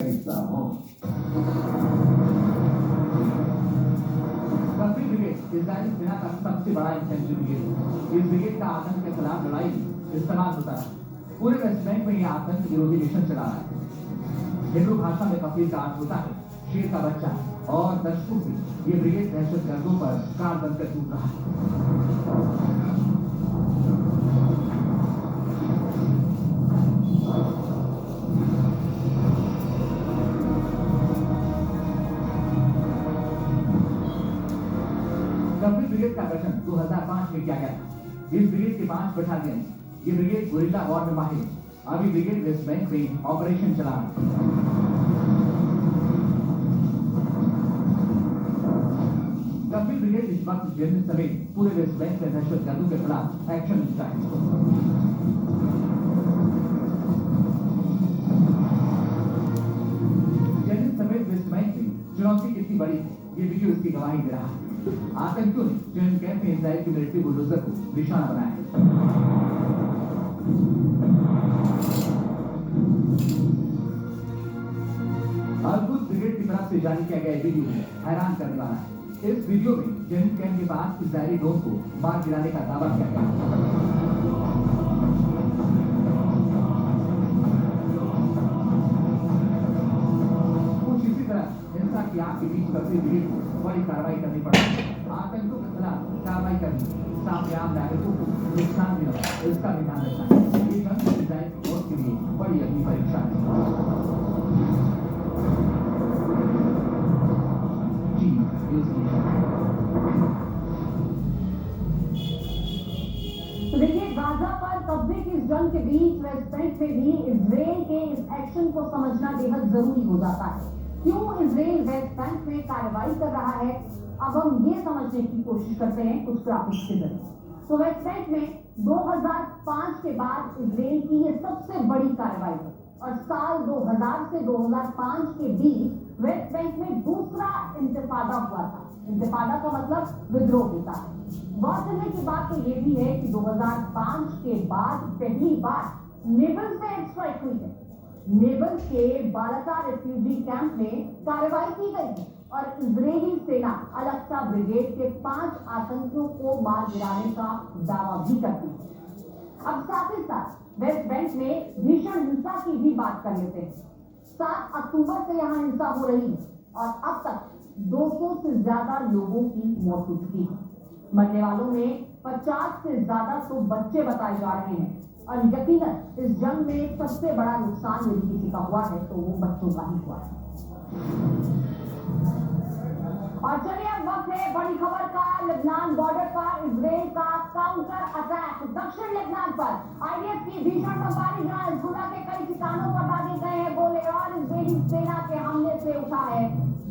हिस्सा हो। कफ्री brigade Israeli सेना का सबसे बड़ा इंफेंट्री ब्रिगेड है। इस ब्रिगेड का आतंक के खिलाफ लड़ाई में इस्तेमाल होता है। पूरे वेस्ट बैंक में यह आतंक विरोधी मिशन चला रहा है। हिब्रू भाषा में कफीर का अर्थ होता है शेर का बच्चा, और दशकों से ये ब्रिगेड दहशतगर्दों पर कार बनकर टूट रहा है। कफ्री ब्रिगेड का गठन 2005 में किया गया था। इस ब्रिगेड के 5 बटालियन। ये ब्रिगेड गुरिल्ला वॉर में माहिर। अभी ब्रिगेड वेस्ट बैंक में ऑपरेशन चला रहा है। कफ्री ब्रिगेड इस वक्त जेनिन समेत पूरे वेस्ट बैंक में दहशतगर्दों के खिलाफ एक्शन लेता है। जेनिन समेत वेस्ट बैंक में चुनौती कितनी बड़ी है, ये वीडियो इसकी गवाही दे रहा है। आतंकियों ने जेनिन कैंप में इजराइल की मिलिट्री बुलडोजर को निशाना बनाया है। अद्भुत ब्रिगेड की तरफ से जारी किया गया वीडियो हैरान करने वाला है। इस वीडियो में जेनिन कैंप के पास इजरायली ड्रोन को मार गिराने का दावा किया गया है। हिंसा की आग के बीच कफ्री ब्रिगेड को बड़ी कार्रवाई करनी पड़ी। आतंकियों के खिलाफ कार्रवाई करनी, सामने आम नागरिकों को नुकसान भी न हो, इसका भी ध्यान रखना है। ये जंग इजराइल की फौज के लिए बड़ी अग्नि परीक्षा है। देखिए, गाजा पर कब्जे की इस जंग के बीच वेस्ट बैंक में भी इजराइल के इस एक्शन को समझना बेहद जरूरी हो जाता है। क्यों इजराइल वेस्ट बैंक में कार्रवाई कर रहा है, अब हम ये समझने की कोशिश करते हैं कुछ ग्राफिक्स के जरिए। तो वेस्ट बैंक में 2005 के बाद इजराइल की ये सबसे बड़ी कार्रवाई है और साल 2000 से 2005 के बीच वेस्ट बैंक में दूसरा इंतिफादा हुआ था। इंतिफादा का मतलब विद्रोह होता है। गौर करने की बात तो ये भी है कि 2005 के बाद पहली बार नेवल से एयर स्ट्राइक हुई है। नेवल के बालाका रेफ्यूजी कैंप में कार्रवाई की गई है और इजरायली सेना अल-अक्सा ब्रिगेड के 5 आतंकियों को मार गिराने का दावा भी करती है। अब साथ ही साथ वेस्ट बैंक में भीषण हिंसा की भी बात कर लेते हैं। 7 अक्टूबर से यहाँ हिंसा हो रही है और अब तक 200 से ज्यादा लोगों की मौत हो चुकी है। मरने वालों में 50 से ज्यादा तो बच्चे बताए जा रहे हैं और यकीनन इस जंग में सबसे बड़ा नुकसान यदि किसी का हुआ है तो वो बच्चों का ही हुआ है। और चलिए अब वक्त है बड़ी खबर का। लेबनान बॉर्डर पर इजराइल का काउंटर अटैक। दक्षिण लेबनान पर आईडीएफ की भीषण बमबारी, जहां हिजबुल्लाह के कई ठिकानों पर दागे गए हैं गोले और इजरायली सेना के हमले से उठा है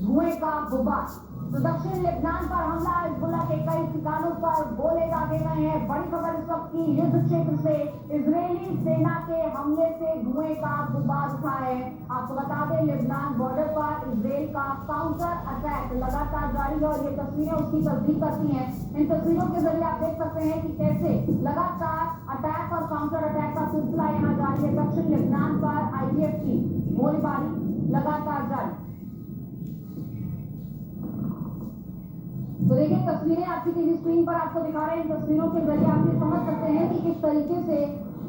धुएं का गुब्बार। तो दक्षिण लेबनान पर हमला, हिजबुल्लाह के कई ठिकानों पर गोले दागे गए हैं। बड़ी खबर इस वक्त की युद्ध क्षेत्र से इजरायली सेना के हमले से धुएं का गुब्बार उठा है। आपको बता दें, लेबनान बॉर्डर पर इजराइल का काउंटर अटैक लगातार जारी है और ये तस्वीरें उसकी तस्दीक करती हैं। इन तस्वीरों के जरिए आप देख सकते हैं कि कैसे लगातार अटैक और काउंटर अटैक का सिलसिला यहाँ जारी है। दक्षिण लेबनान पर आईडीएफ की गोलीबारी लगातार जारी। तो देखिए, तस्वीरें आपकी टीवी स्क्रीन पर आपको दिखा रहे हैं। इन तस्वीरों के जरिए आप ये समझ सकते हैं कि किस तरीके से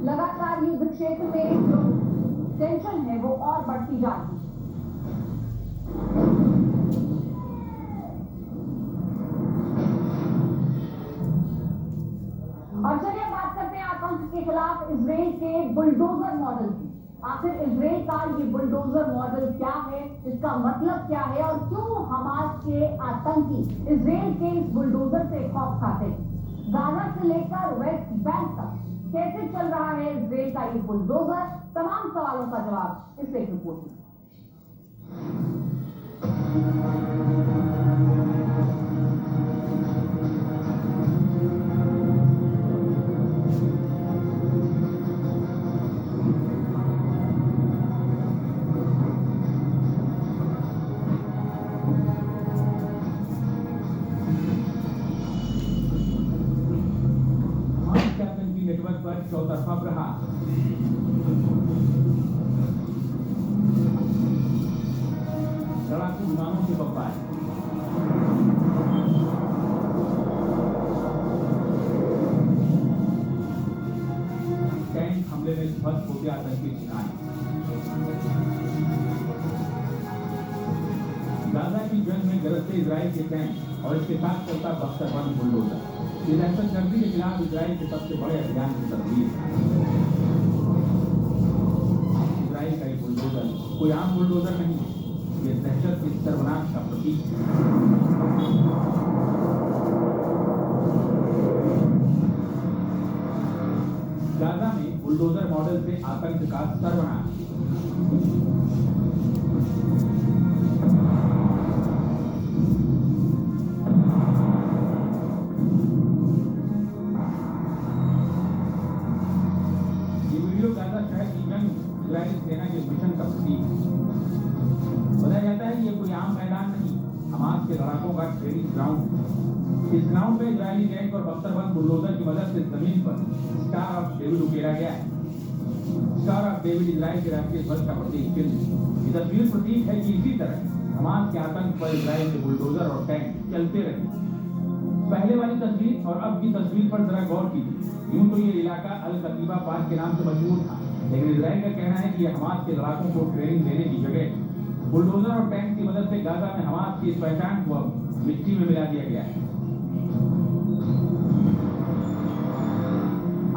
लगातार युद्ध क्षेत्र में जो टेंशन है वो और बढ़ती जा रही है। और चलिए बात करते हैं आतंक के खिलाफ इजराइल के बुलडोजर मॉडल की। आखिर इजराइल का ये बुलडोजर मॉडल क्या है, इसका मतलब क्या है और क्यों हमास के आतंकी इजराइल के इस बुलडोजर से खौफ खाते हैं। गाजा से लेकर वेस्ट बैंक तक कैसे चल रहा है इजराइल का ये बुलडोजर, तमाम सवालों का जवाब इस एक रिपोर्ट में। नेटवर्क पर चौतरफा प्रहार। के बमबार। टैंक हमले में ध्वस्त हो गया आतंकी ठिकाने। गाजा की जंग में गरजते इजराइल के टैंक और इसके साथ चलता बख्तर बंद बुलडोजर। इस दहशतगर्दी के खिलाफ इजराइल के सबसे बड़े अभियान की तस्वीर। इजराइल का ये बुलडोजर कोई आम बुलडोजर नहीं है, ये दहशत के सर्वनाश का प्रतीक है। गाजा में बुलडोजर मॉडल से आतंक का सर्वनाश। गाजा शहर की जंग इजरायली सेना के मिशन का प्रतीक है। बताया जाता है ये कोई आम मैदान नहीं, हमास के लड़ाकों का ट्रेनिंग ग्राउंड है। इस ग्राउंड में इजरायली टैंक और बख्तरबंद बुलडोजर की मदद से जमीन पर स्टार ऑफ डेविड उकेरा गया है। स्टार ऑफ डेविड इजराइल के राष्ट्रीय ध्वज का प्रतीक चिन्ह। ये तस्वीर प्रतीक है कि इसी तरह हमास के आतंक पर इजराइल के बुलडोजर और टैंक चलते रहे। पहले वाली तस्वीर और अब की तस्वीर पर जरा गौर कीजिए। यूं तो ये इलाका अल कतीबा पार्क के नाम से मशहूर था, लेकिन इजराइल का कहना है कि ये हमास के लड़ाकों को ट्रेनिंग देने की जगह बुलडोजर और टैंक की मदद से गाजा में हमास की इस पहचान को अब मिट्टी में मिला दिया गया है।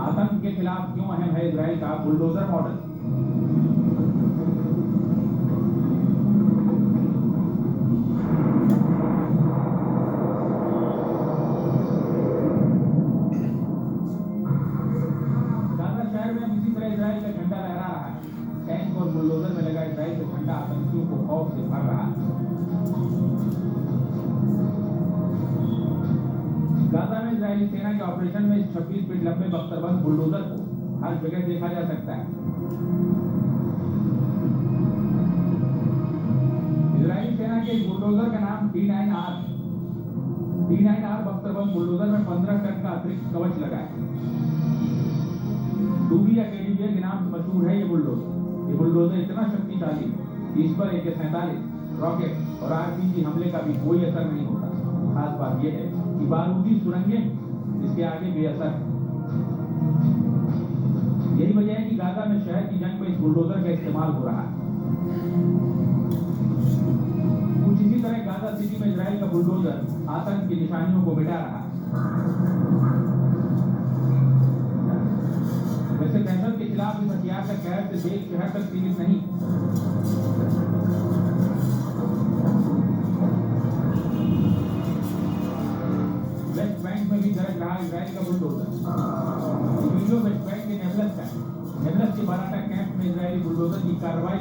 आतंक के खिलाफ क्यों अहम है इजराइल का बुलडोजर मॉडल? इजराइल का झंडा लहरा रहा है। टैंक और बुलडोजर में लगा इजराइल का झंडा आतंकियों को खौफ से भर रहा है। गाजा में इजरायली सेना के ऑपरेशन में 26 फीट लंबे बख्तरबंद बुलडोजर को हर जगह देखा जा सकता है। इजरायली सेना के बुलडोजर का नाम D9R बख्तरबंद बुलडोजर में 15 टन का अतिरिक्त कवच लगा है। डूबी या केडीबीए के नाम से मशहूर है ये बुलडोजर। ये बुलडोजर इतना शक्तिशाली कि इस पर AK-47 रॉकेट और RPG हमले का भी कोई असर नहीं होता। खास बात यह है कि बारूदी सुरंगें इसके आगे बेअसर है। यही वजह है कि गाजा में शहर की जंग में इस बुलडोजर का इस्तेमाल हो रहा है। कुछ इसी तरह गाजा सिटी में इजराइल का बुलडोजर आतंक की निशानियों को मिटा रहा है। वैसे दहशत के खिलाफ इस हथियार का कहर से देश शहर तक सीमित नहीं। वेस्ट बैंक में भी गरज रहा इजराइल का बुलडोजर। वीडियो वेस्ट बैंक के नेबलस का है। नेबलस के बाराटा कैंप में इजरायली बुलडोजर की कार्रवाई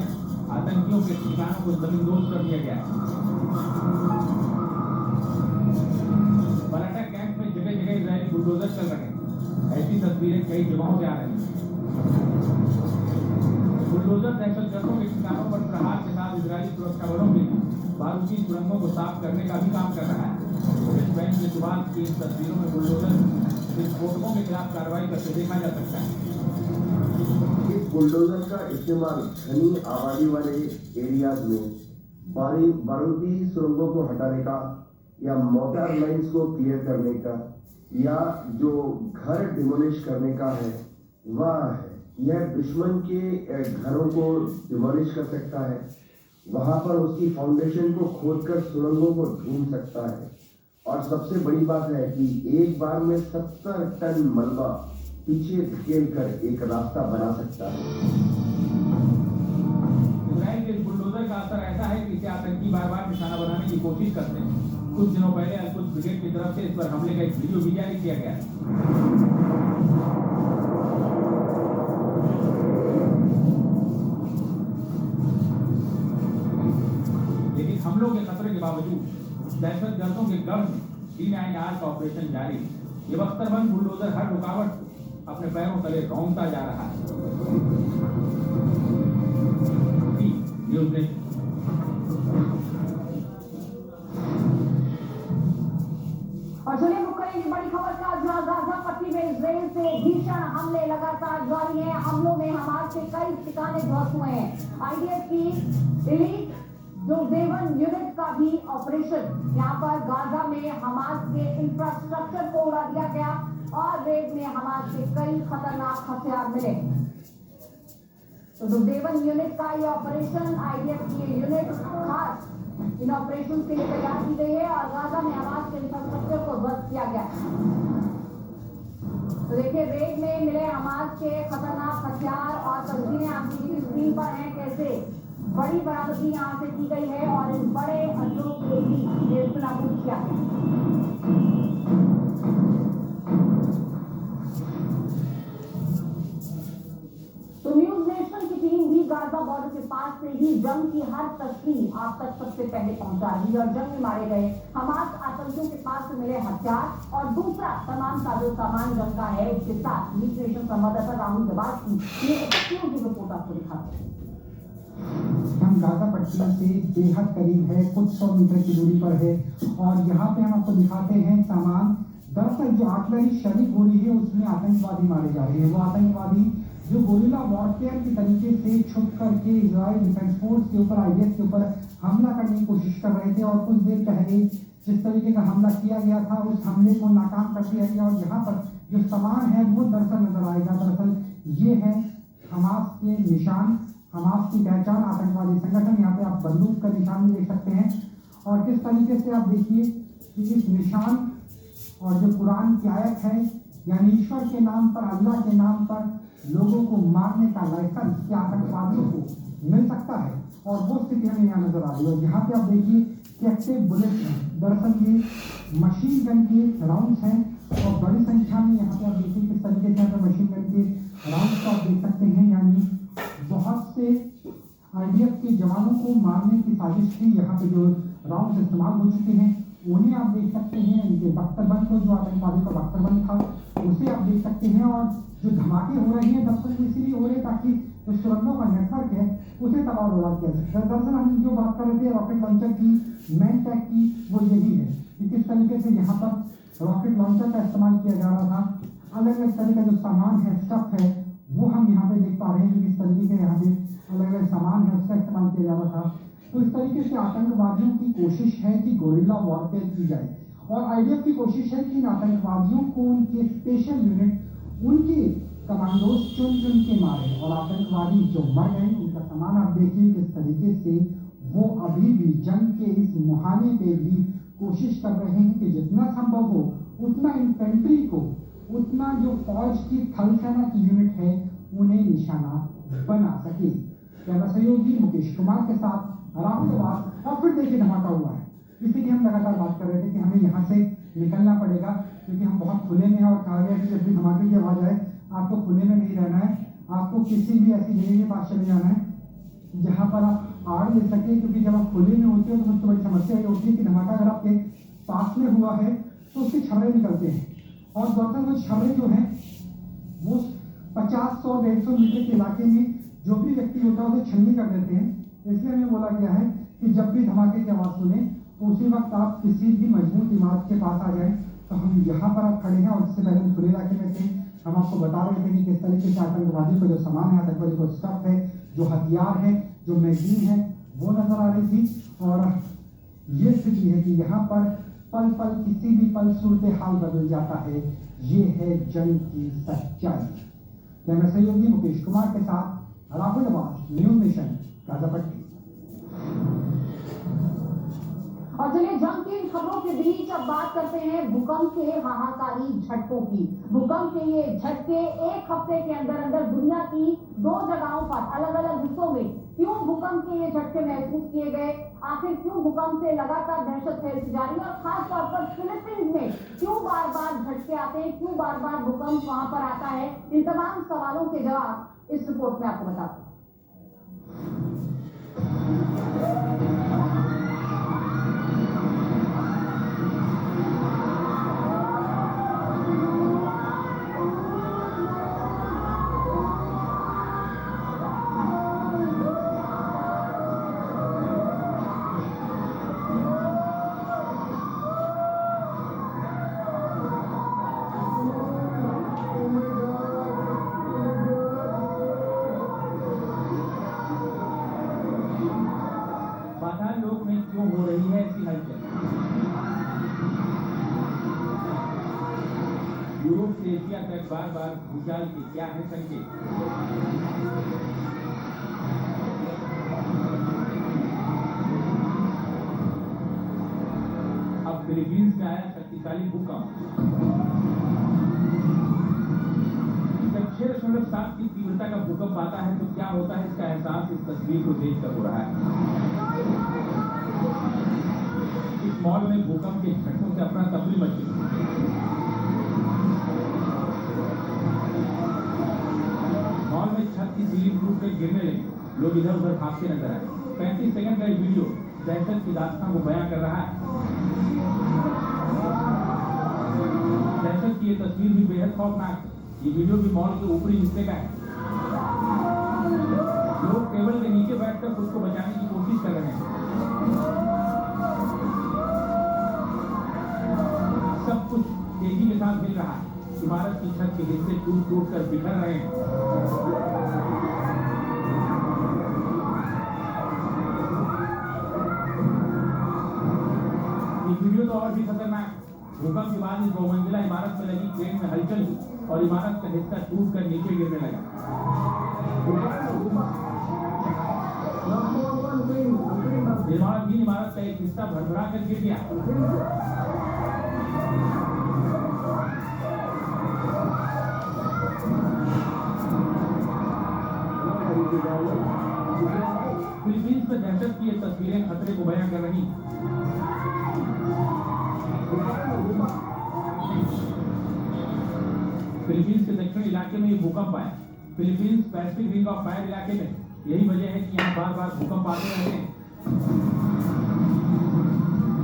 आतंकियों के ठिकानों को जमींदोज कर दिया गया है। बाराटा कैंप में जगह जगह इजरायली बुलडोजर चल रहे हैं। ऐसी तस्वीरें कई जगहों से आ रही हैं। बुलडोजर दहशतगर्दों के ठिकानों पर प्रहार के साथ इजरायली सुरक्षा बलों के बारूदी सुरंगों को साफ करने का भी काम कर रहा है। वेस्ट बैंक में सुबह की इन तस्वीरों में बुलडोजर विस्फोटकों के खिलाफ कार्रवाई करते देखा जा सकता है। इस बुलडोजर का इस्तेमाल घनी आबादी वाले एरियाज में बारूदी सुरंगों को हटाने का या मोटर लाइन्स को क्लियर करने का या जो घर डिमोलिश करने का है वह है। यह दुश्मन के घरों को डिमोलिश कर सकता है, वहां पर उसकी फाउंडेशन को खोदकर सुरंगों को ढूंढ सकता है। और सबसे बड़ी बात है कि एक बार में 70 टन मलबा पीछे धकेल कर एक रास्ता बना सकता है। इजराइल के बुलडोजर का असर ऐसा है कि इसे आतंकी बार बार निशाना बनाने की कोशिश करते हैं। कुछ दिनों पहले अल-कुद्स ब्रिगेड की तरफ से इस पर हमले का एक वीडियो भी जारी किया गया है। लेकिन हमलों के खतरे के बावजूद दहशतगर्दों के गढ़ में D9R का ऑपरेशन जारी है। ये बख्तरबंद बुलडोजर हर रुकावट को अपने पैरों तले रौंदता जा रहा है। न्यूज़ ने और चलिए मुख करेंगे बड़ी खबर का, जहां गाजा पट्टी में इजराइल से भीषण हमले लगातार जारी हैं। हमलों में हमास के कई ठिकाने ध्वस्त हुए हैं। IDF की एलीट दुर्देवन यूनिट का भी ऑपरेशन यहाँ पर गाजा में हमास के इंफ्रास्ट्रक्चर को उड़ा दिया गया और रेड में हमास के कई खतरनाक हथियार मिले। तो दुर्देवन यूनिट का ये ऑपरेशन आईडीएफ की यूनिट खास इन ऑपरेशन के लिए तैयार की गई है और गाजा में हमास के इंफ्रास्ट्रक्चर को ध्वस्त किया गया। तो देखिए रेड में मिले हमास के खतरनाक हथियार और तस्वीरें आप की स्क्रीन पर हैं कैसे बड़ी बरामदगी यहाँ से की गई है और इस बड़े अंतरों को भी नाबूद किया गया। तो न्यूज नेशन की टीम भी गाजा बॉर्डर के पास से ही जंग की हर तस्वीर आप तक सबसे पहले पहुंचा रही है और जंग में मारे गए हमास आतंकियों के पास से मिले हथियार और दूसरा तमाम साजो सामान जंग का है। इसके साथ न्यूज नेशन संवाददाता राहुल जवाब की ये एक्सक्लूसिव रिपोर्ट आपको दिखाते हैं। हम गाजा पट्टी से बेहद करीब है, कुछ 100 मीटर की दूरी पर है और यहाँ पे हम आपको दिखाते हैं सामान। दरअसल जो आर्टिलरी शरीक हो रही है उसमें आतंकवादी मारे जा रहे हैं। वो आतंकवादी जो गोरिल्ला वॉरफेयर के तरीके से छुप करके इजराइल डिफेंस फोर्स के ऊपर आईडीएफ के ऊपर हमला करने की कोशिश कर रहे थे और कुछ देर पहले जिस तरीके का हमला किया गया था उस हमले को नाकाम कर दिया गया। और यहाँ पर जो सामान है वो दरअसल नजर आएगा। दरअसल ये है हमास के निशान, हमास की पहचान, आतंकवादी संगठन। यहाँ पे आप बंदूक का निशान भी देख सकते हैं और किस तरीके से आप देखिए कि इस निशान और जो कुरान की आयत है यानी ईश्वर के नाम पर, अल्लाह के नाम पर लोगों को मारने का लाइसेंस क्या आतंकवादियों को मिल सकता है और वो स्थिति हमें यहाँ नजर आ रही है। और यहाँ पे आप देखिए कि एक्टिव बुलेट हैं, दरअसल ये मशीन गन के राउंड्स हैं और बड़ी संख्या में यहाँ पे आप देखिए किस तरीके से यहाँ पे मशीन गन के राउंड्स को आप देख सकते हैं। यानी बहुत से आईडीएफ के जवानों को मारने की साजिश थी। यहाँ पे जो राउंड इस्तेमाल हो चुके हैं उन्हें आप देख सकते हैं। इनके बख्तरबंद को जो आतंकवादी का बख्तरबंद था उसे आप देख सकते हैं। और जो धमाके हो रहे हैं दरअसल इसीलिए हो रहे हैं ताकि जो सुरंगों का नेटवर्क है उसे तबाह बर्बाद किया जा सके। दरअसल हम जो बात कर रहे थे रॉकेट लॉन्चर की, मैन टैक की, वो यही है कि किस तरीके से यहाँ पर रॉकेट लॉन्चर का इस्तेमाल किया जा रहा था। अलग अलग तरह का जो सामान है, स्टफ है, वो हम यहाँ पे देख पा रहे हैं कि किस तरीके के यहाँ पे अलग अलग सामान है उसका इस्तेमाल किया जा रहा था। तो इस तरीके से आतंकवादियों की कोशिश है कि गोरिल्ला वॉरफेयर की जाए और आईडीएफ की कोशिश है कि इन आतंकवादियों को उनके स्पेशल यूनिट उनके कमांडोज चुन चुन के मारे। और आतंकवादी जो मर गए उनका सामान आप देखिए किस तरीके से वो अभी भी जंग के इस मुहाने पे भी कोशिश कर रहे हैं कि जितना संभव हो उतना इन्फेंट्री को, उतना जो फौज की थल सेना की यूनिट है उन्हें निशाना बना सके। कैमरा सहयोगी मुकेश कुमार के साथ राहुल बात। और फिर देखिए धमाका हुआ है, इसीलिए हम लगातार बात कर रहे थे कि हमें यहाँ से निकलना पड़ेगा क्योंकि हम बहुत खुले में हैं और कहा गया कि जब भी धमाके की आवाज आए आपको खुले में नहीं रहना है, आपको किसी भी ऐसी जगह के पास चले जाना है जहाँ पर आप आड़ ले सके। क्योंकि जब आप खुले में होते हो तो सबसे बड़ी समस्या ये होती है कि धमाका अगर आपके पास में हुआ है तो उसके छर्रे निकलते हैं और दरअसल वो छर्रे जो हैं वो 50, 100, 150 मीटर के इलाके में जो भी व्यक्ति होता है उसे छलनी कर देते हैं। इसलिए हमें बोला गया है कि जब भी धमाके की आवाज़ सुने तो उसी वक्त आप किसी भी मजबूत इमारत के पास आ जाएं। तो हम यहाँ पर आप खड़े हैं और इससे पहले हम खुले इलाके में थे। हम आपको बता रहे थे कि किस तरीके से आतंकवादी को जो सामान है, आतंकवादी को स्टफ है, जो हथियार है, जो मैगजीन है वो नजर आ रही थी। और ये स्थिति है कि यहाँ पर पल पल किसी भी पल सूरत हाल बदल जाता है। ये है जंग की सच्चाई। कैमरा सहयोगी मुकेश कुमार के साथ Rahul Abbas, news nation, Gaza पट्टी। और चलिए जंग की इन खबरों के बीच अब बात करते हैं भूकंप के हाहाकारी झटकों की। भूकंप के ये झटके एक हफ्ते के अंदर अंदर दुनिया की 2 जगहों पर अलग अलग हिस्सों में क्यों भूकंप के ये झटके महसूस किए गए, आखिर क्यों भूकंप से लगातार दहशत फैलती जा रही है और खास तौर पर फिलीपींस में क्यों बार बार झटके आते हैं, क्यों बार बार भूकंप वहां पर आता है, इन तमाम सवालों के जवाब इस रिपोर्ट में आपको बताते हैं। गाजा लोग में क्यों हो रही है ऐसी हलचल? यूरोप से एशिया तक बार बार भूचाल के क्या है संकेत? अब फिलीपींस में आया शक्तिशाली भूकंप। 6.7 की तीव्रता का भूकंप आता है तो क्या होता है इसका एहसास इस तस्वीर को देखकर हो रहा है। इस मॉल में भूकंप के झटकों से अपना तफरी मची। मॉल में छत की सीलिंग टूट कर गिरने लगी, लोग इधर उधर भागते नजर आए। 35 सेकंड का ये वीडियो दहशत की दास्तां को बयां कर रहा है। दहशत की ये तस्वीर भी बेहद खौफनाक है। ये वीडियो भी मॉल के ऊपरी हिस्से का है। लोग टेबल के नीचे बैठकर खुद को बचाने की कोशिश कर रहे हैं। सब कुछ तेजी के साथ हिल रहा है। इमारत की छत के हिस्से टूट टूट कर बिखर रहे हैं। ये वीडियो तो और भी खतरनाक। भूकंप के बाद इस बहुमंजिला इमारत में लगी क्रेन में हलचल हुई और इमारत का हिस्सा टूट कर नीचे गिरने लगा। निर्माणाधीन इमारत का एक हिस्सा भरभरा कर गिर गया। फिलीपींस में दहशत की ये तस्वीरें खतरे को बयां कर रही हैं। फिलीपींस के दक्षिणी इलाके में ये भूकंप आया। Philippines Pacific ring of fire इलाके में। यही वजह है कि यहाँ बार बार भूकंप आते रहते हैं।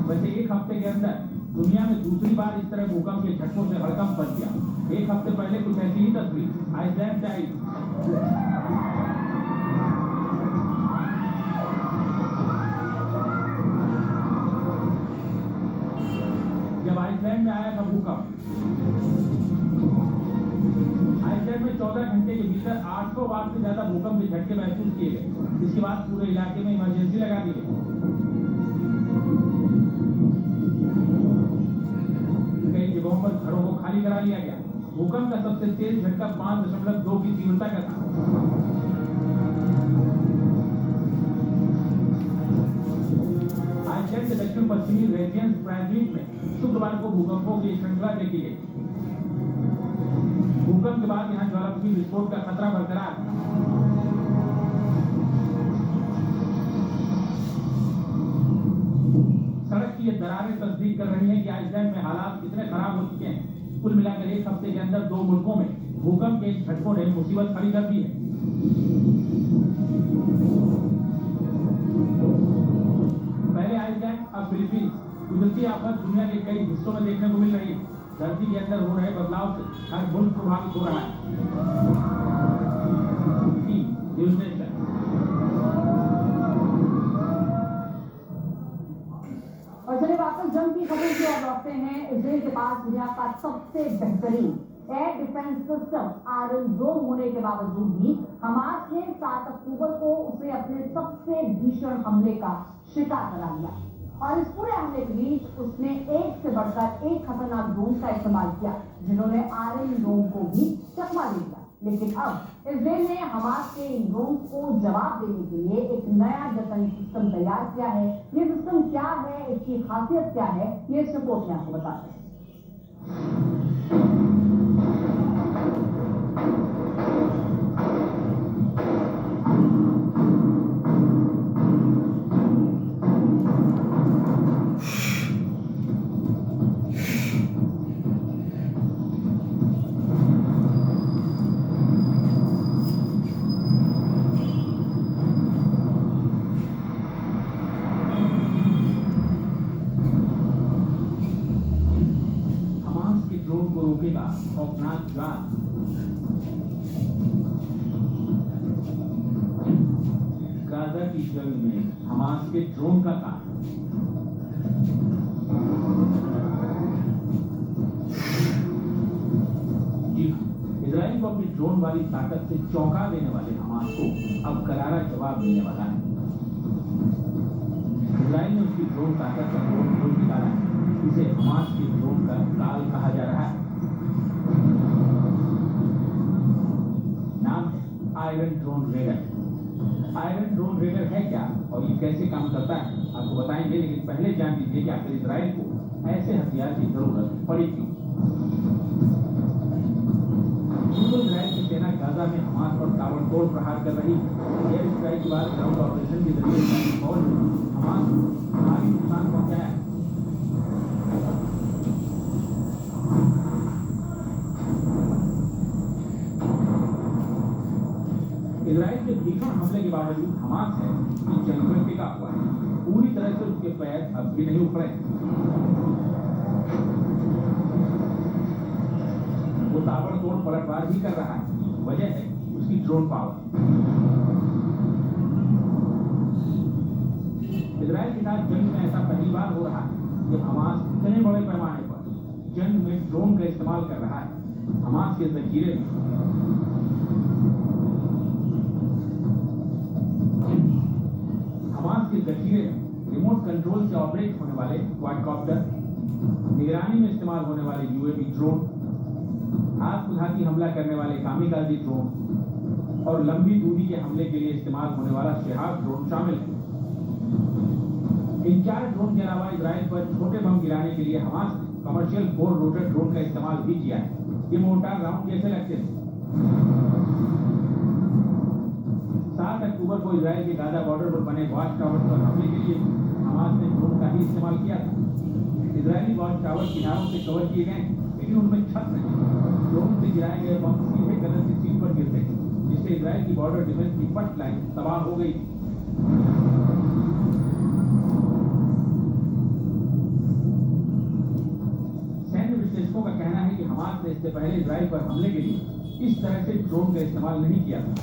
वैसे एक हफ्ते के अंदर दुनिया में दूसरी बार इस तरह भूकंप के झटकों से हड़कंप बच गया। एक हफ्ते पहले कुछ ऐसी ही तस्वीर आइसलैंड से आई। जब आइसलैंड में आया था भूकंप, आइसलैंड में 14 घंटे के भीतर 800 वाट से ज्यादा भूकंप के झटके महसूस किए गए। इसके बाद पूरे इलाके में इमरजेंसी लगा दी गई। कई जगहों पर घरों को खाली करा लिया गया। भूकंप का सबसे तेज झटका 5.2 की तीव्रता का था। आइसलैंड के दक्षिण पश्चिमी रेजियन ट्रांजिट में शुक्रवार को भूकंपों की श्रृंखला देखी गई। भूकंप के बाद यहां ज्वालामुखी विस्फोट का खतरा बरकरार है। सड़क की ये दरारें तस्दीक कर रही हैं कि आइसलैंड में हालात कितने खराब हो चुके हैं। कुल मिलाकर एक हफ्ते के अंदर 2 मुल्कों में भूकंप के झटकों ने मुसीबत खड़ी कर दी है। पहले आइसलैंड, अब फिलीपींस। कुदरती आफत दुनिया के कई हिस्सों में देखने को मिल रही है। धरती के अंदर हो रहे बदलाव से हर मुल्क प्रभावित हो रहा है। News nation. और चलिए वापस जंग की खबर की ओर लौटते हैं। इजराइल के पास दुनिया का सबसे बेहतरीन एयर डिफेंस सिस्टम आयरन डोम होने के बावजूद भी हमास ने 7 अक्टूबर को उसे अपने सबसे भीषण हमले का शिकार बना लिया। और इस पूरे हमले के बीच उसने एक से बढ़कर एक खतरनाक ड्रोन का इस्तेमाल किया, जिन्होंने आयरन डोम को भी चकमा दे दिया। लेकिन अब इजराइल ने हमास के इन ड्रोन को जवाब देने के लिए एक नया डिफेंस सिस्टम तैयार किया है। ये सिस्टम क्या है, इसकी खासियत क्या है, ये इस रिपोर्ट में आपको बताते हैं। खौफनाक जान। गाजा की जंग में हमास के ड्रोन का काम। जी हाँ, इजराइल को अपनी ड्रोन वाली ताकत से चौंका देने वाले हमास को अब करारा जवाब मिलने वाला है। इसराइल ने उसकी ड्रोन ताकत का ड्रोन निकाला है। इसे हमास के ड्रोन का काल कहा जा रहा है। नाम है iron drone raider. Iron drone raider है क्या और ये कैसे काम करता है आपको बताएंगे, लेकिन पहले जान लीजिए कि आखिर इसराइल को ऐसे हथियार की जरूरत पड़ी क्यों। इसराइल की सेना गाजा में हमास पर ताबड़तोड़ प्रहार कर रही है। एयर स्ट्राइक के बाद ग्राउंड ऑपरेशन के जरिए इस्राइली फौज ने हमास को भारी नुकसान पहुंचाया है। इजराइल के भीषण हमले के बावजूद हमास है कि जंग में टिका हुआ है। पूरी तरह से उसके पैर अब भी नहीं उखड़े। वो ताबड़तोड़ पलटवार भी कर रहा है। वजह है उसकी ड्रोन पावर। इजराइल के साथ जंग में ऐसा पहली बार हो रहा है कि हमास इतने बड़े पैमाने पर जंग में ड्रोन का इस्तेमाल कर रहा है। हमास के जखीरे में रिमोट कंट्रोल से ऑपरेट होने वाले क्वाडकॉप्टर, निगरानी में इस्तेमाल होने वाले यूएवी ड्रोन, आत्मघाती हमला करने वाले कामिकाजी ड्रोन और लंबी दूरी के हमले के लिए इस्तेमाल होने वाला शिहाब ड्रोन शामिल है। इन 4 ड्रोन के अलावा इजराइल पर छोटे बम गिराने के लिए हमास ने कमर्शियल 4 रोटर ड्रोन का इस्तेमाल भी किया है। ये मोर्टार राउंड जैसे लगते थे। 7 अक्टूबर को इजराइल के गाजा बॉर्डर पर बने वॉच टावर पर हमले के लिए हमास ने ड्रोन का ही इस्तेमाल किया था। इजरायली वॉच टावर किनारों से कवर किए गए, लेकिन उनमें छत नहीं। ड्रोन से गिराए गए बम सीधे गलत सीट पर गिरते, जिससे इजराइल की बॉर्डर डिफेंस की फर्स्ट लाइन तबाह हो गई। सैन्य विश्लेषकों का कहना है कि हमास ने इससे पहले इजराइल पर हमले के लिए इस तरह से ड्रोन का इस्तेमाल नहीं किया था।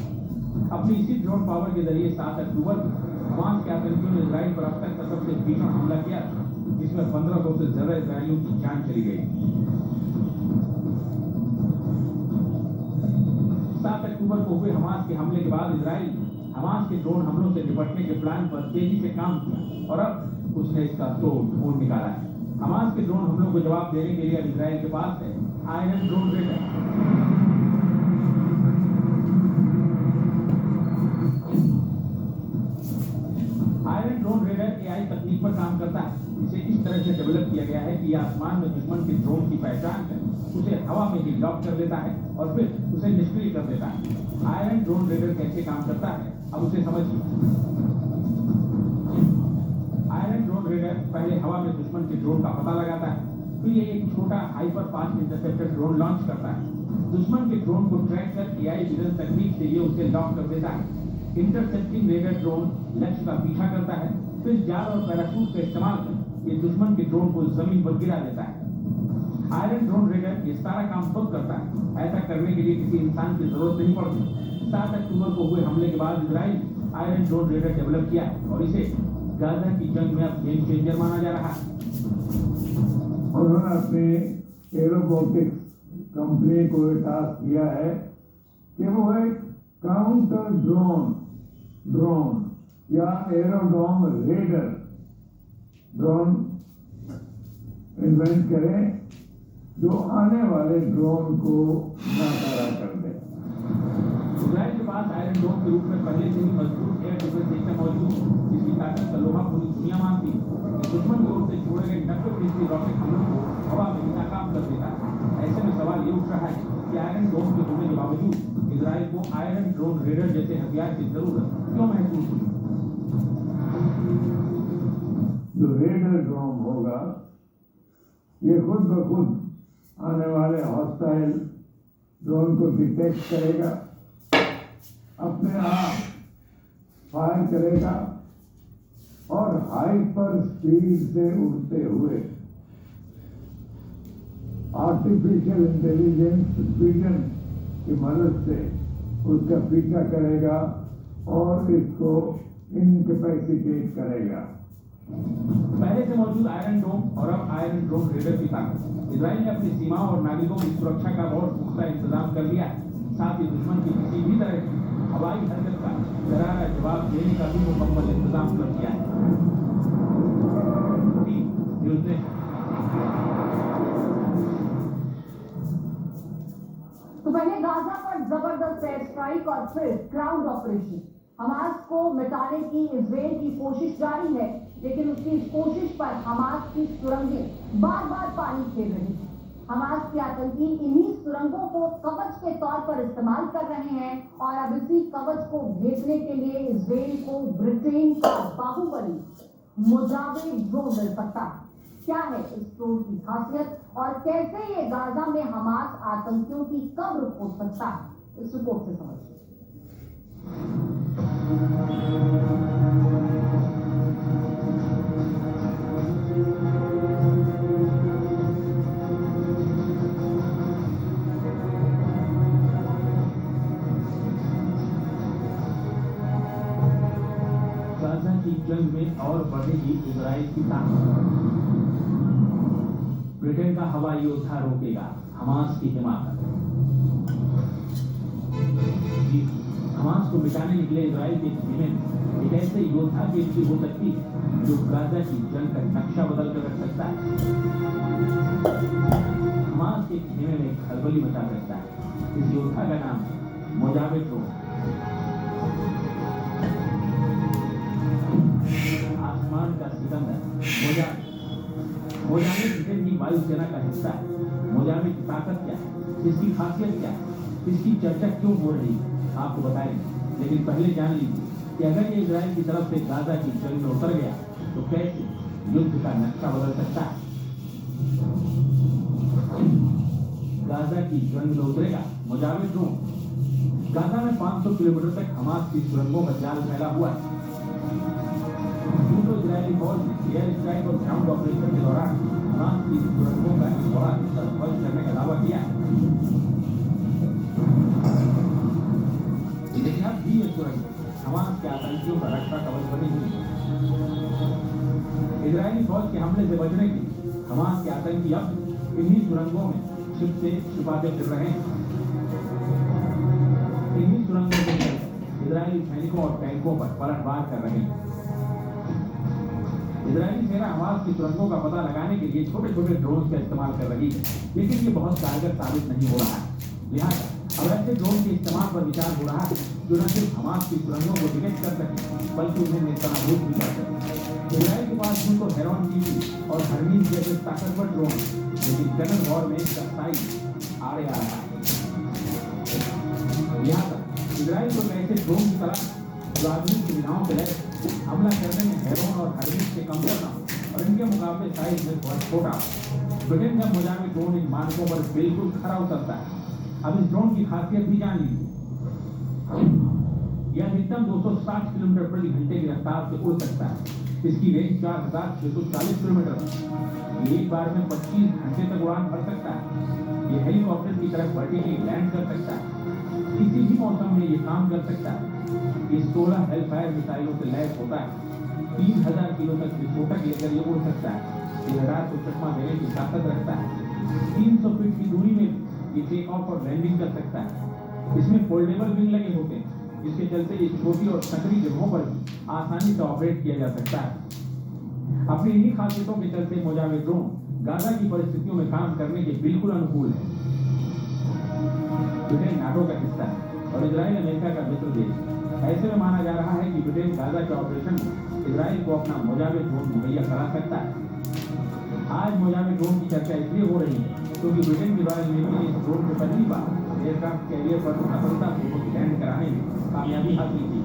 अपनी इसी ड्रोन पावर के जरिए 7 अक्टूबर को हमास के आतंकियों ने इजराइल पर अब तक का सबसे भीषण हमला किया, जिसमें 1500 से ज्यादा इजरायलियों की जान चली गई। 7 अक्टूबर को हुए हमास के हमले के बाद इजराइल ने हमास के ड्रोन हमलों से निपटने के प्लान पर तेजी से काम किया और अब उसने इसका तोड़ निकाला है। हमास के ड्रोन हमलों को जवाब देने के लिए अब इजराइल के पास है iron drone raider. Iron drone raider AI तकनीक पर काम करता है। इसे इस तरह से डेवलप किया गया है कि यह आसमान में दुश्मन के ड्रोन की पहचान कर उसे हवा में ही लॉक कर देता है और फिर उसे निष्क्रिय कर देता है। आयरन ड्रोन रेडर कैसे काम करता है अब उसे समझिए। आयरन ड्रोन रेडर पहले हवा में दुश्मन के ड्रोन का पता लगाता है, फिर ये एक छोटा hyper fast interceptor drone launch करता है। दुश्मन के ड्रोन को ट्रैक कर एआई विजन तकनीक से ये उसे लॉक कर देता है। इंटरसेप्टिंग रेडर ड्रोन लक्ष्य का पीछा करता है, फिर जाल और पैराशूट का इस्तेमाल कर ये दुश्मन के ड्रोन को जमीन पर गिरा देता है। आयरन ड्रोन रेडर ये सारा काम खुद करता है। ऐसा करने के लिए किसी इंसान की जरूरत नहीं पड़ती। 7 अक्टूबर को हुए हमले के बाद Israel iron drone raider develop किया है और इसे गाजा की जंग में अब गेम चेंजर माना जा रहा है। उन्होंने अपने एरोबोटिक्स कंपनी को टास्क दिया है कि वो एक काउंटर ड्रोन या एरोड्रोम रेडर ड्रोन इन्वेंट करें जो आने वाले ड्रोन को नाकारा कर दे। इजराइल के पास आयरन ड्रोन के रूप में पहले से ही मजबूत एयर डिफेंस सिस्टम मौजूद है, जिसकी ताकत का लोहा पूरी दुनिया मानती है। दुश्मन की ओर से छोड़े गए 90% रॉकेट हमलों को हवा में नाकाम कर देता है। ऐसे में सवाल ये उठ रहा है कि आयरन ड्रोन के होने के बावजूद इजराइल को आयरन ड्रोन रेडर जैसे हथियार की जरूरत क्यों महसूस हुई? जो रेडर ड्रोन होगा ये खुद ब खुद आने वाले हॉस्टाइल ड्रोन को डिटेक्ट करेगा, अपने आप फायर करेगा और हाइपर स्पीड से उड़ते हुए आर्टिफिशियल इंटेलिजेंस विजन की मदद से उसका पीछा करेगा और इसको इनकैपेसिटेट करेगा। पहले से मौजूद आयरन डोम और अब आयरन ड्रोन रेडर की ताकत इजराइल ने अपनी सीमाओं और नागरिकों की सुरक्षा का बहुत पुख्ता इंतजाम कर लिया है। साथ ही दुश्मन की किसी भी तरह की हवाई हरकत का करारा जवाब देने का भी मुकम्मल इंतजाम कर दिया है। स्ट्राइक और फिर ग्राउंड ऑपरेशन। हमास को मिटाने की इजराइल की कोशिश जारी है, लेकिन उसकी इस कोशिश पर हमास की सुरंगें बार बार पानी फेर रही हैं। हमास के आतंकी इन्हीं सुरंगों को कवच के तौर पर इस्तेमाल कर रहे हैं और अब इसी कवच को भेजने के लिए इजराइल को ब्रिटेन का बाहुबली मुजाविर ड्रोन मिल सकता है। क्या है इस ड्रोन की खासियत और कैसे ये गाजा में हमास आतंकियों की कब्र खोद सकता है, इस रिपोर्ट से समझिए। गाजा की जंग में और बढ़ेगी इजराइल की ताकत। ब्रिटेन का हवाई योद्धा रोकेगा हमास की हिमाकत। हमास को मिटाने निकले इजराइल के धीमे में एक ऐसे योद्धा की एंट्री हो सकती है जो गाजा की जंग का नक्शा बदल कर रख सकता है। हमास के धीमे में खलबली मचा सकता है। इस योद्धा का नाम मुजाविर ड्रोन। आसमान का सिकंदर मुजाविर ब्रिटेन की वायुसेना का हिस्सा है। मुजाविर की ताकत क्या है, इसकी खासियत क्या है, इसकी चर्चा क्यों हो रही है, आपको बताएंगे। लेकिन पहले जान लीजिए कि अगर ये इजराइल की तरफ से गाजा की जंग में उतर गया तो कैसे युद्ध का नक्शा बदल सकता है। गाजा की जंग में उतरेगा मुजाविर ड्रोन। गाजा में 500 किलोमीटर तक हमास की सुरंगों का जाल फैला हुआ है। तो इजरायली फौज ने एयर स्ट्राइक और ग्राउंड ऑपरेशन के दौरान हमास की सुरंगों का एक बड़ा हिस्सा ध्वस्त करने का दावा किया है। लेकिन अब भी ये सुरंग हमास के आतंकियों का रक्षा कवच बनी हुई है। इजरायली फौज के हमले से बचने के लिए हमास के आतंकी अब इन्हीं सुरंगों में छुपाते फिर रहे हैं। इन्हीं सुरंगों के चलते इजरायली सैनिकों और टैंकों पर पलटवार कर रहे हैं। इजरायली सेना हमास की सुरंगों का पता लगाने के लिए छोटे छोटे ड्रोन का इस्तेमाल कर रही है, लेकिन ये बहुत कारगर साबित नहीं हो रहा है। लिहाजा अब ऐसे ड्रोन के इस्तेमाल पर विचार हो रहा है जो न सिर्फ हमास की सुरंगों को डिटेक्ट कर सके बल्कि उन्हें नेस्तनाबूद भी कर सके। इजराइल के पास भी तो हेरॉन टीवी और हरमीज जैसे ताकतवर ड्रोन, लेकिन जनरल वॉर में इसका साइज आड़े आ रहा है। लिहाजा इजराइल को ऐसे ड्रोन की तरह जो आधुनिक सुविधाओं पर है हमला करने में हेरॉन और हरमीज से कमतर न हो और इनके मुकाबले साइज में बहुत छोटा हो। ब्रिटेन का मुजाविर ड्रोन इन मानकों पर बिल्कुल खरा उतरता है। अब इस ड्रोन की खासियत भी जान लीजिए। यह अधिकतम 260 किलोमीटर प्रति घंटे की रफ्तार से उड़ सकता है। इसकी रेंज 4640 किलोमीटर है। ये एक बार में 25 घंटे तक उड़ान भर सकता है। ये हेलीकॉप्टर की तरह वर्टिकली लैंड कर सकता है। किसी भी मौसम में ये काम कर सकता है। ये 16 हेलफायर मिसाइलों से लैस होता है। 3000 किलो तक विस्फोटक लेकर ये उड़ सकता है। ये रडार को चकमा देने की ताकत रखता है। 300 फीट की दूरी में ये टेक ऑफ और लैंडिंग कर सकता है। इसमें फोल्डेबल विंग लगे होते हैं, जिसके चलते ये छोटी और सकरी जगहों पर आसानी से ऑपरेट किया जा सकता है। अपनी इन्हीं खासियतों के चलते मुजाविर ड्रोन गाजा की परिस्थितियों में काम करने के बिल्कुल अनुकूल है। ब्रिटेन नाटो का हिस्सा है और इजराइल अमेरिका का मित्र देश है। ऐसे में माना जा रहा है कि ब्रिटेन गाजा के ऑपरेशन में इजराइल को अपना मुजाविर ड्रोन मुहैया करा सकता है। आज मुजाविर ड्रोन की चर्चा इसलिए हो रही है क्योंकि ब्रिटेन की रॉयल नेवी ने इस ड्रोन को पहली बार एयरक्राफ्ट कैरियर पर सफलतापूर्वक लैंड कराने में कामयाबी हासिल की।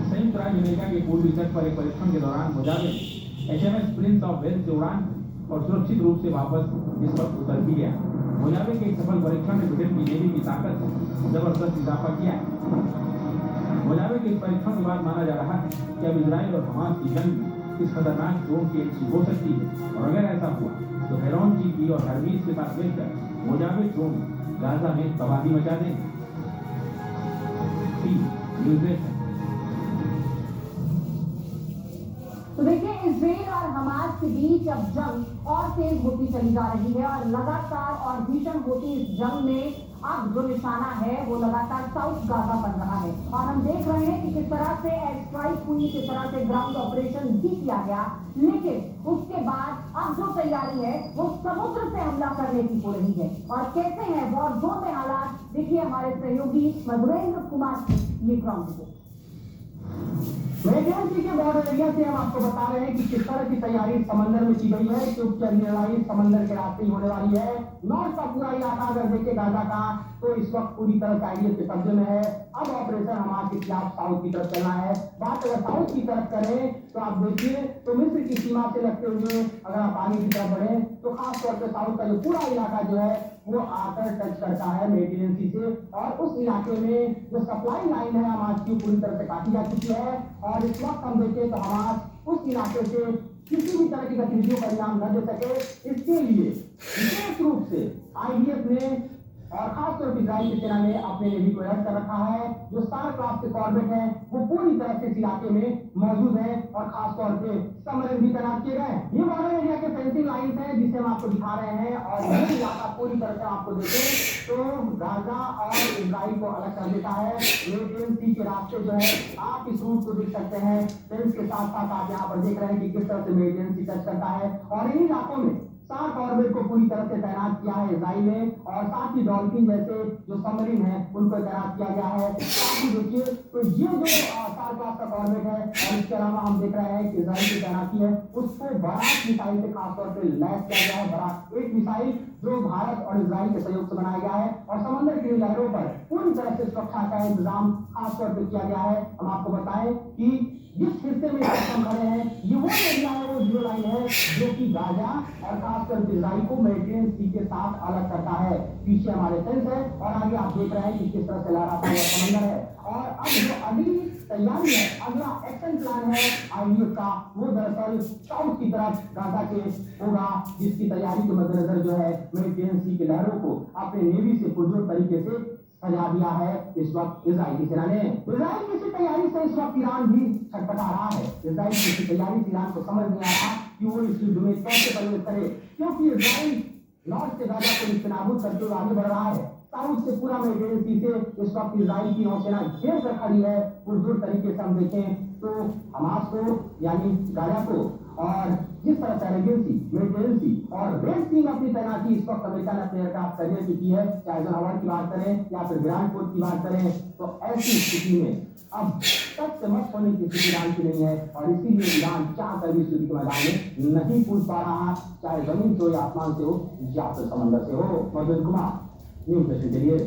संयुक्त राज्य अमेरिका के पूर्वी तट पर एक परीक्षण के दौरान Mujawir HMS Prince of Wales से उड़ान और सुरक्षित रूप से वापस इस पर उतर भी गया। मुजाविर के एक सफल परीक्षण ने ब्रिटेन की नेवी की ताकत में जबरदस्त इजाफा किया है। मुजाविर के इस परीक्षण के बाद माना जा रहा है कि अब इजराइल और हमास की जंग में इस खतरनाक ड्रोन की एंट्री हो सकती है और अगर ऐसा हुआ तो हेरॉन GP और हरमीज के साथ मिलकर मुजाविर ड्रोन गाजा में तबाही मचा देंगे। तो देखिए, इजराइल और हमास के बीच अब जंग और तेज होती चली जा रही है और लगातार और भीषण होती इस जंग में अब जो निशाना है वो लगातार साउथ गाजा बन रहा है और हम देख रहे हैं कि किस तरह से एयर स्ट्राइक हुई, किस तरह से ग्राउंड ऑपरेशन भी किया गया, लेकिन उसके बाद अब जो तैयारी है वो समुद्र से हमला करने की हो रही है। और कैसे हैं वॉर जोन में हालात, देखिए हमारे सहयोगी मधुरेंद्र कुमार की ये ग्राउंड रिपोर्ट। मेडियंसी के बॉर्डर एरिया से हम आपको बता रहे हैं कि किस तरह की तैयारी समंदर में की गई है, क्योंकि लड़ाई समंदर के रास्ते ही होने वाली है। नॉर्थ का पूरा इलाका अगर देखे गाजा का तो इस वक्त पूरी तरह आईडीएफ के कब्जे में है। अब ऑपरेशन हमारे के खिलाफ साउथ की तरफ चलना है। बात अगर साउथ की तरफ करें तो आप देखिए तो मिस्र की सीमा से लगते हुए अगर आप आगे की तरफ बढ़े तो खासतौर पर साउथ का जो पूरा इलाका जो है वो आकर टच करता है मेडियंसी से, और उस इलाके में जो सप्लाई लाइन है हमास की पूरी तरह से काटी जा चुकी है। और इस वक्त हम देखें तो हमास उस इलाके से किसी भी तरह की गतिविधियों का इनाम न दे सके, इसके लिए विशेष रूप से आईडीएफ ने और खासतौर पर इजराइल की सेना ने अपने नेवी को अलर्ट कर रखा है। जो स्टार क्लास के कॉर्बेट हैं वो पूरी तरह से इस इलाके में मौजूद हैं और खासतौर पे सबमरीन भी तैनात किए गए हैं। ये बॉर्डर एरिया के फेंसिंग लाइन है जिसे हम आपको दिखा रहे हैं, और ये इलाका पूरी तरह से आपको देखें तो गाजा और इजराइल को अलग कर देता है। मेडियंसी के रास्ते जो है आप इस रूट को देख सकते हैं, फेंस के साथ साथ आप यहाँ पर देख रहे हैं कि किस तरह से मेडियंसी टच करता है। और इन इलाकों में सात ऑर्बिट को पूरी तरह से तैनात किया है इजराइल ने, और साथ ही डॉल्फिन जैसे जो सबमरीन है उनको तैनात किया गया है। साथ ही देखिए तो ये जो स्टार क्लास का ऑर्बिट है, और इसके अलावा हम देख रहे हैं कि इजराइल की तैनाती है उसको बराक मिसाइल से खासतौर पर लैस किया गया है। बराक एक मिसाइल जो भारत और इजराइल के सहयोग से बनाया गया है, और समंदर की लहरों पर पूरी तरह से सुरक्षा का इंतजाम खासतौर पर किया गया है। हम आपको बताएं कि जिस हिस्से में हम खड़े हैं ये वो एरिया है, वो जीरो लाइन है जो कि गाजा और खासकर इजराइल को मेडिटेरेनियन के साथ अलग करता है। पीछे हमारे टेंस है और आगे आप देख रहे हैं कि किस तरह से लहराता हुआ समंदर है। और अब जो अगली तैयारी है, अगला एक्शन प्लान है आईडीएफ का, वो दरअसल साउथ की तरफ गाजा के होगा, जिसकी तैयारी के मद्देनजर जो है मेडिटेरेनियन के लहरों को अपने नेवी से पुरजोर तरीके से सजा दिया है इस वक्त इजराइली सेना ने। इजराइल की इसी तैयारी से इस वक्त ईरान भी छटपटा रहा है। इजराइल की इसी तैयारी से ईरान को समझ नहीं आ रहा कि वो इस युद्ध में कैसे प्रवेश करे, क्योंकि इजराइल नॉर्थ से गाजा को इस्तेनाबूद करते हुए आगे बढ़ रहा है। साउथ से पूरा मेडिटेरेनियन से इस वक्त इजराइल की नौसेना घेर कर खड़ी है। पुरजोर तरीके से हम देखें तो हमास को यानी गाजा को, और जिस तरह से मेडिटेरेनियन और रेड सी में अपनी तैनाती इस वक्त अमेरिका ने अपने एयरक्राफ्ट कैरियर की है, चाहे जोहार की बात करें या फिर ग्रांडपोर्ट की बात करें, तो ऐसी स्थिति में अब तक से मत होने की स्थिति ईरान की नहीं है, और इसीलिए ईरान चाह कर भी युद्ध के मैदान में नहीं कूद पा रहा, चाहे जमीन से हो या आसमान से हो या फिर समंदर से हो। मधुर कुमार न्यूज़ देश के लिए।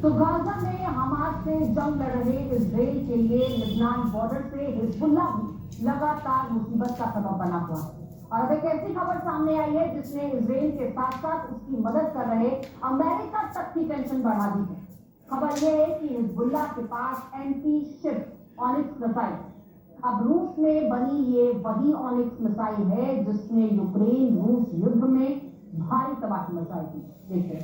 तो गाजा में हमास से जंग लड़ रहे इजराइल के लिए लिबनान बॉर्डर से हिजबुल्लाह भी लगातार मुसीबत का सबब बना हुआ है। और अब एक ऐसी खबर सामने आई है जिसने इजराइल के साथ साथ उसकी मदद कर रहे अमेरिका तक की टेंशन बढ़ा दी है। खबर यह है कि हिजबुल्लाह के पास एंटी शिप ऑनिक्स मिसाइल, अब रूस में बनी ये वही ऑनिक्स मिसाइल है जिसने यूक्रेन रूस युद्ध में भारी तबाही मचाई थी। देखिए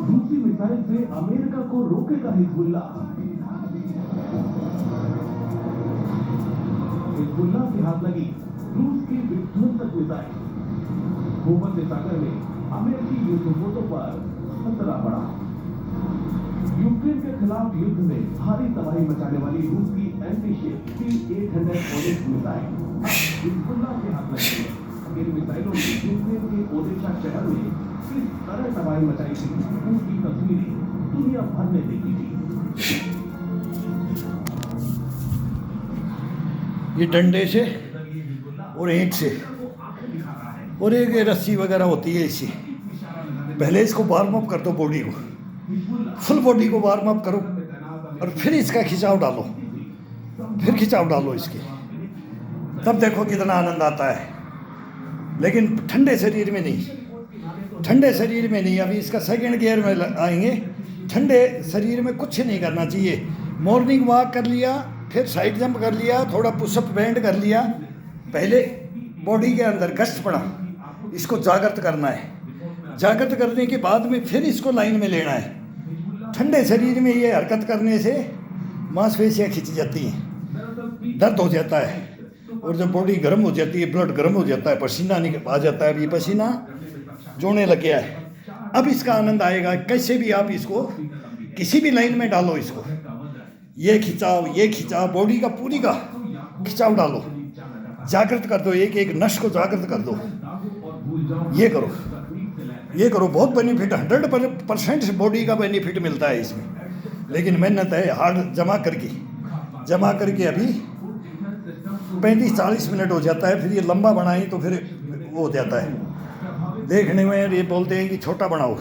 रूसी मिसाइल से अमेरिका को रोकेगा हिजबुल्लाह। हिजबुल्लाह के हाथ लगी रूस की विध्वंसक मिसाइल। भूमध्य सागर में अमेरिकी युद्धपोतों पर खतरा बढ़ा। यूक्रेन के खिलाफ युद्ध में भारी तबाही मचाने वाली रूस की anti-ship T-800 onyx missile Hezbollah के हाथ लगी है। इन मिसाइलों ने यूक्रेन के ओडेशा शहर में किस तरह तबाही मचाई थी उसकी तस्वीरें दुनिया भर ने देखी थी। ये डंडे से और ईंट से और एक रस्सी वगैरह होती है इससे। पहले इसको वार्म अप कर दो, बॉडी को फुल बॉडी को वार्म अप करो, और फिर इसका खिंचाव डालो, फिर खिंचाव डालो इसके, तब देखो कितना आनंद आता है। लेकिन ठंडे शरीर में नहीं, ठंडे शरीर में नहीं। अभी इसका सेकंड गियर में आएंगे। ठंडे शरीर में कुछ नहीं करना चाहिए। मॉर्निंग वॉक कर लिया, फिर साइड जंप कर लिया, थोड़ा पुशअप बैंड कर लिया, पहले बॉडी के अंदर गश्त पड़ा, इसको जागृत करना है। जागृत करने के बाद में फिर इसको लाइन में लेना है। ठंडे शरीर में ये हरकत करने से मांसपेशियाँ खिंच जाती हैं, दर्द हो जाता है, और जब बॉडी गर्म हो जाती है, ब्लड गर्म हो जाता है, पसीना आ जाता है। अब ये पसीना जोड़ने लग गया है। अब इसका आनंद आएगा। कैसे भी आप इसको किसी भी लाइन में डालो, इसको ये खिंचाव, बॉडी का पूरी का खिंचाव डालो, जागृत कर दो, एक एक नस को जागृत कर दो। ये करो, बहुत बेनिफिट, 100% बॉडी का बेनिफिट मिलता है इसमें। लेकिन मेहनत है, हार्ड जमा करके अभी 35-40 मिनट हो जाता है। फिर ये लंबा बनाएं तो फिर वो हो जाता है। देखने में ये बोलते हैं कि छोटा बनाओ,